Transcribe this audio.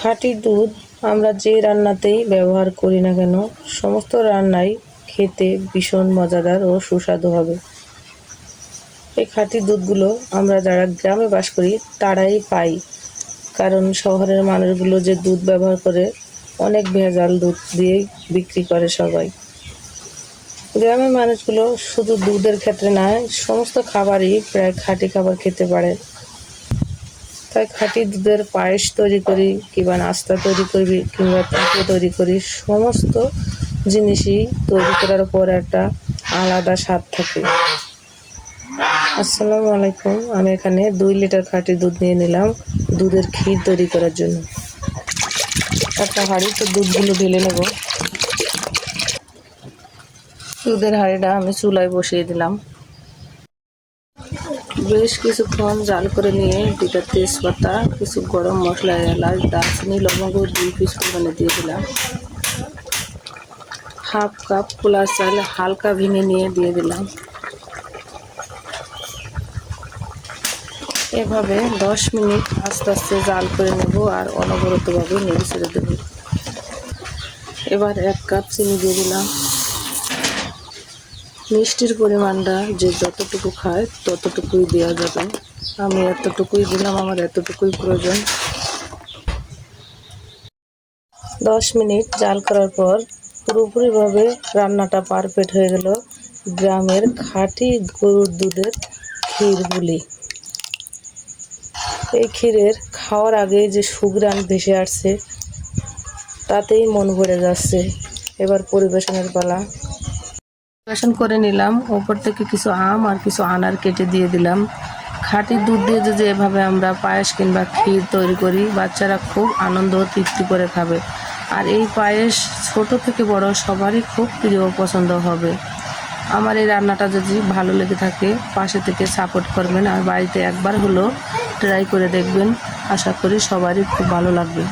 খাঁটি দুধ আমরা যে রান্নাতেই ব্যবহার করি না কেন, সমস্ত রান্নাই খেতে ভীষণ মজাদার ও সুস্বাদু হবে। এই খাঁটি দুধগুলো আমরা যারা গ্রামে বাস করি তারাই পাই, কারণ শহরের মানুষগুলো যে দুধ ব্যবহার করে অনেক ভেজাল দুধ দিয়েই বিক্রি করে সবাই। গ্রামের মানুষগুলো শুধু দুধের ক্ষেত্রে নয়, সমস্ত খাবারই প্রায় খাঁটি খাবার খেতে পারে। তাই খাঁটি দুধের পায়েস তৈরি করি, কিংবা নাস্তা তৈরি করি, কিংবা পিঠে তৈরি করি, সমস্ত জিনিসই তৈরি করার পর একটা আলাদা স্বাদ থাকে। আসসালামু আলাইকুম। আমি এখানে 2 লিটার খাঁটি দুধ নিয়ে নিলাম দুধের ক্ষীর তৈরি করার জন্য। একটা হাঁড়িতে দুধগুলো ঢেলে নেব। দুধের হাঁড়িটা আমি চুলায় বসিয়ে দিলাম। বেশ কিছুক্ষণ জাল করে নিয়ে 2টা তেজপাতা, কিছু গরম মশলা, এলাচ, দারচিনি, লবঙ্গ 2 পিস পরিমাণে দিয়ে দিলাম। হাফ কাপ পোলা চাল হালকা ভেঙে নিয়ে দিয়ে দিলাম। এভাবে 10 মিনিট আস্তে আস্তে জাল করে নেব আর অনবরতভাবে নেড়ে ছেড়ে দেব। এবার 1 কাপ চিনি দিয়ে দিলাম। মিষ্টির পরিমাণটা যে যতটুকু খায় ততটুকুই দেওয়া যাবে। আমি এতটুকুই দিলাম, আমার এতটুকুই প্রয়োজন। 10 মিনিট জাল করার পর পুরোপুরিভাবে রান্নাটা পারফেক্ট হয়ে গেল। গ্রামের খাঁটি গরুর দুধের ক্ষীর বলি। এই ক্ষীরের খাওয়ার আগে যে সুঘ্রাণ ভেসে আসছে, তাতেই মন ভরে যাচ্ছে। এবার পরিবেশনের পালা। পরিবেশন করে নিলাম। ওপর থেকে কিছু আম আর কিছু আনার কেটে দিয়ে দিলাম। খাঁটি দুধ দিয়ে যদি এভাবে আমরা পায়েস কিংবা ক্ষীর তৈরি করি, বাচ্চারা খুব আনন্দ ও তৃপ্তি করে খাবে। আর এই পায়েস ছোট থেকে বড় সবারই খুব প্রিয় পছন্দ হবে। আমার এই রান্নাটা যদি ভালো লেগে থাকে, পাশে থেকে সাপোর্ট করবেন আর বাড়িতে একবার হলেও ট্রাই করে দেখবেন। আশা করি সবারই খুব ভালো লাগবে।